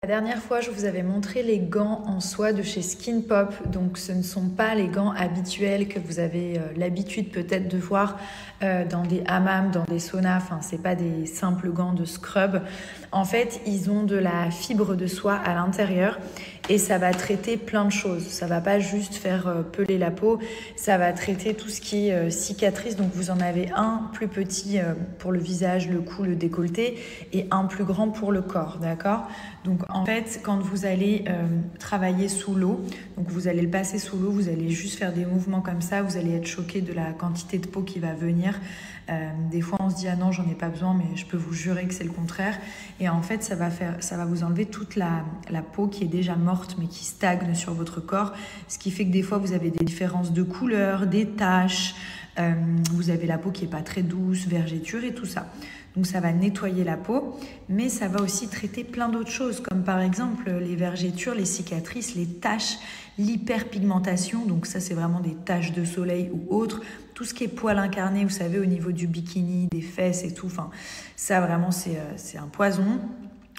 La dernière fois, je vous avais montré les gants en soie de chez Skin Pop. Donc, ce ne sont pas les gants habituels que vous avez l'habitude peut-être de voir dans des hammams, dans des saunas. Enfin, c'est pas des simples gants de scrub. En fait, ils ont de la fibre de soie à l'intérieur et ça va traiter plein de choses. Ça va pas juste faire peler la peau, ça va traiter tout ce qui est cicatrice. Donc, vous en avez un plus petit pour le visage, le cou, le décolleté et un plus grand pour le corps, d'accord ? Donc en fait, quand vous allez travailler sous l'eau, donc vous allez le passer sous l'eau, vous allez juste faire des mouvements comme ça, vous allez être choqué de la quantité de peau qui va venir. Des fois, on se dit « Ah non, j'en ai pas besoin », mais je peux vous jurer que c'est le contraire. Et en fait, ça va vous enlever toute la peau qui est déjà morte, mais qui stagne sur votre corps. Ce qui fait que des fois, vous avez des différences de couleur, des taches, vous avez la peau qui n'est pas très douce, vergéture et tout ça. Donc ça va nettoyer la peau, mais ça va aussi traiter plein d'autres choses, comme par exemple les vergetures, les cicatrices, les taches, l'hyperpigmentation. Donc ça, c'est vraiment des taches de soleil ou autres. Tout ce qui est poils incarnés, vous savez, au niveau du bikini, des fesses et tout. Enfin, ça vraiment, c'est un poison.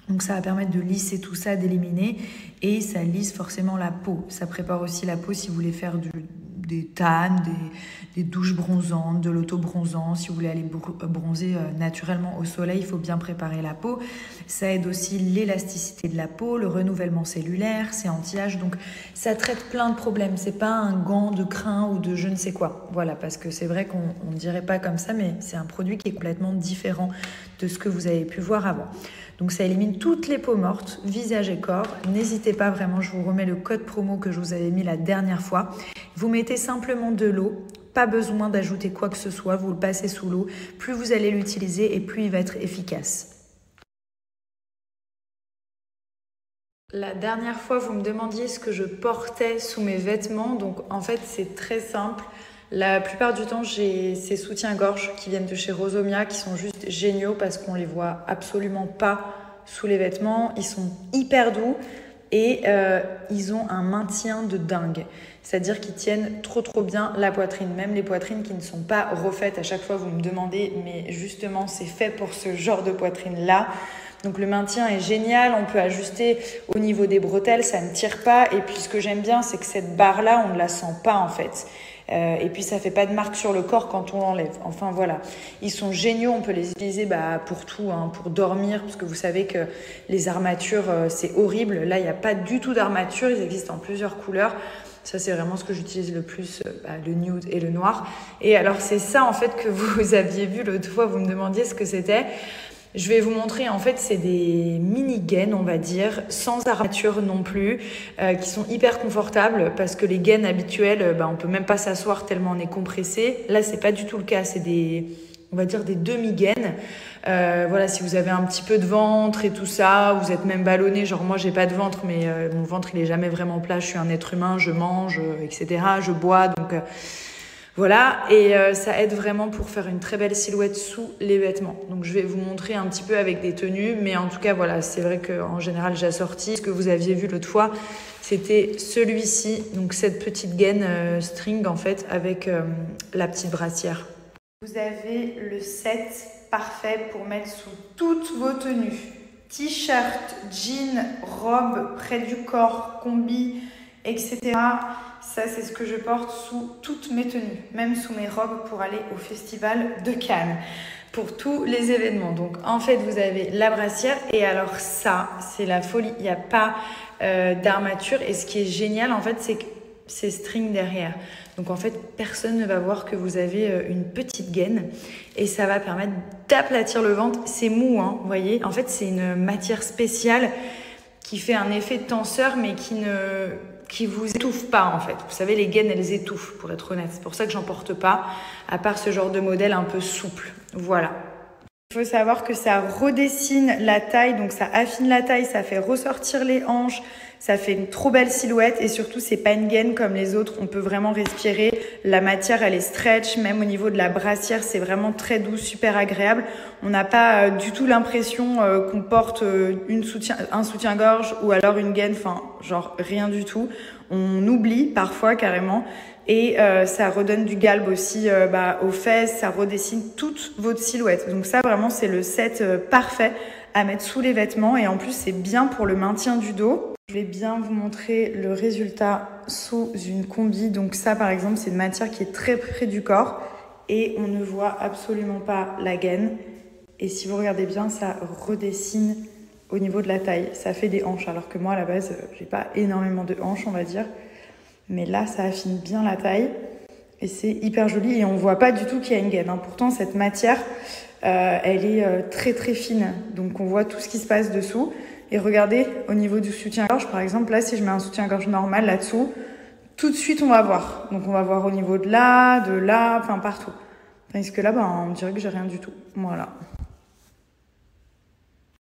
Donc ça va permettre de lisser tout ça, d'éliminer, et ça lisse forcément la peau. Ça prépare aussi la peau si vous voulez faire des tannes, des douches bronzantes, de l'auto-bronzant. Si vous voulez aller bronzer naturellement au soleil, il faut bien préparer la peau. Ça aide aussi l'élasticité de la peau, le renouvellement cellulaire, c'est anti-âge. Donc ça traite plein de problèmes. C'est pas un gant de crin ou de je ne sais quoi. Voilà, parce que c'est vrai qu'on ne dirait pas comme ça, mais c'est un produit qui est complètement différent de ce que vous avez pu voir avant. Donc ça élimine toutes les peaux mortes, visage et corps. N'hésitez pas vraiment, je vous remets le code promo que je vous avais mis la dernière fois. Vous mettez simplement de l'eau, pas besoin d'ajouter quoi que ce soit, vous le passez sous l'eau. Plus vous allez l'utiliser et plus il va être efficace. La dernière fois, vous me demandiez ce que je portais sous mes vêtements. Donc en fait, c'est très simple. La plupart du temps, j'ai ces soutiens-gorge qui viennent de chez Rosomia, qui sont juste géniaux parce qu'on les voit absolument pas sous les vêtements. Ils sont hyper doux et ils ont un maintien de dingue. C'est-à-dire qu'ils tiennent trop bien la poitrine. Même les poitrines qui ne sont pas refaites. À chaque fois, vous me demandez, mais justement, c'est fait pour ce genre de poitrine-là. Donc le maintien est génial, on peut ajuster au niveau des bretelles, ça ne tire pas. Et puis ce que j'aime bien, c'est que cette barre-là, on ne la sent pas en fait. Et puis ça fait pas de marque sur le corps quand on l'enlève. Enfin voilà, ils sont géniaux, on peut les utiliser pour tout, hein, pour dormir, parce que vous savez que les armatures, c'est horrible. Là, il n'y a pas du tout d'armature, ils existent en plusieurs couleurs. Ça, c'est vraiment ce que j'utilise le plus, le nude et le noir. Et alors, c'est ça, en fait, que vous aviez vu l'autre fois, vous me demandiez ce que c'était. Je vais vous montrer, en fait, c'est des mini-gaines, on va dire, sans armature non plus, qui sont hyper confortables parce que les gaines habituelles, on peut même pas s'asseoir tellement on est compressé. Là, c'est pas du tout le cas, c'est on va dire des demi-gaines. Voilà, si vous avez un petit peu de ventre et tout ça, vous êtes même ballonné, genre moi j'ai pas de ventre, mais mon ventre il est jamais vraiment plat, je suis un être humain, je mange, etc., je bois, donc voilà, et ça aide vraiment pour faire une très belle silhouette sous les vêtements. Donc je vais vous montrer un petit peu avec des tenues, mais en tout cas voilà, c'est vrai qu'en général j'ai assorti. Ce que vous aviez vu l'autre fois, c'était celui-ci, donc cette petite gaine string en fait avec la petite brassière. Vous avez le set parfait pour mettre sous toutes vos tenues. T-shirt, jean, robe, près du corps, combi, etc. Ça, c'est ce que je porte sous toutes mes tenues, même sous mes robes pour aller au festival de Cannes, pour tous les événements. Donc, en fait, vous avez la brassière et alors ça, c'est la folie. Il n'y a pas d'armature et ce qui est génial, en fait, c'est que c'est string derrière. Donc, en fait, personne ne va voir que vous avez une petite gaine et ça va permettre d'aplatir le ventre. C'est mou, hein, vous voyez. En fait, c'est une matière spéciale qui fait un effet de tenseur, mais qui vous étouffe pas en fait. Vous savez, les gaines, elles étouffent, pour être honnête. C'est pour ça que j'en porte pas, à part ce genre de modèle un peu souple. Voilà. Il faut savoir que ça redessine la taille, donc ça affine la taille, ça fait ressortir les hanches, ça fait une trop belle silhouette et surtout, c'est pas une gaine comme les autres. On peut vraiment respirer. La matière, elle est stretch. Même au niveau de la brassière, c'est vraiment très doux, super agréable. On n'a pas du tout l'impression qu'on porte un soutien-gorge ou alors une gaine. Enfin, genre rien du tout. On oublie parfois carrément. Et ça redonne du galbe aussi aux fesses, ça redessine toute votre silhouette. Donc ça vraiment c'est le set parfait à mettre sous les vêtements et en plus c'est bien pour le maintien du dos. Je vais bien vous montrer le résultat sous une combi. Donc ça par exemple c'est une matière qui est très près du corps et on ne voit absolument pas la gaine. Et si vous regardez bien, ça redessine au niveau de la taille. Ça fait des hanches alors que moi à la base j'ai pas énormément de hanches on va dire. Mais là ça affine bien la taille et c'est hyper joli et on voit pas du tout qu'il y a une gaine. Pourtant cette matière elle est très très fine, donc on voit tout ce qui se passe dessous. Et regardez, au niveau du soutien-gorge, par exemple, là, si je mets un soutien-gorge normal là-dessous, tout de suite, on va voir. Donc, on va voir au niveau de là, enfin partout. Tandis que là, on dirait que j'ai rien du tout. Voilà.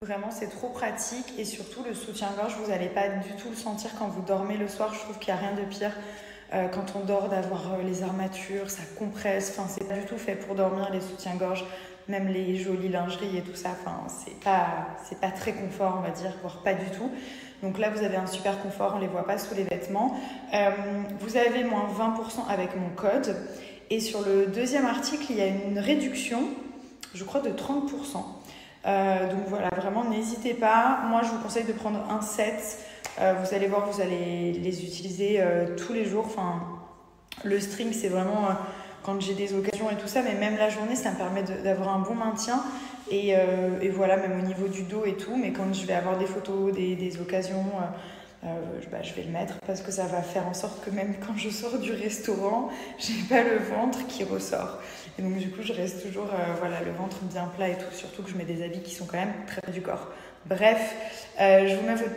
Vraiment, c'est trop pratique. Et surtout, le soutien-gorge, vous n'allez pas du tout le sentir quand vous dormez le soir. Je trouve qu'il n'y a rien de pire quand on dort d'avoir les armatures, ça compresse. Enfin, c'est pas du tout fait pour dormir, les soutiens-gorge. Même les jolies lingeries et tout ça, c'est pas très confort, on va dire, voire pas du tout. Donc là, vous avez un super confort, on les voit pas sous les vêtements. Vous avez moins 20% avec mon code. Et sur le deuxième article, il y a une réduction, je crois, de 30%. Donc voilà, vraiment, n'hésitez pas. Moi, je vous conseille de prendre un set. Vous allez voir, vous allez les utiliser tous les jours. Enfin, le string, c'est vraiment... quand j'ai des occasions et tout ça, mais même la journée, ça me permet d'avoir un bon maintien. Et voilà, même au niveau du dos et tout. Mais quand je vais avoir des photos, des occasions, je vais le mettre parce que ça va faire en sorte que même quand je sors du restaurant, j'ai pas le ventre qui ressort. Et donc du coup, je reste toujours le ventre bien plat et tout. Surtout que je mets des habits qui sont quand même très près du corps. Bref, je vous mets votre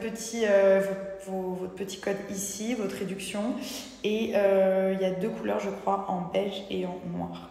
petit code ici, votre réduction. Et il y a 2 couleurs, je crois, en beige et en noir.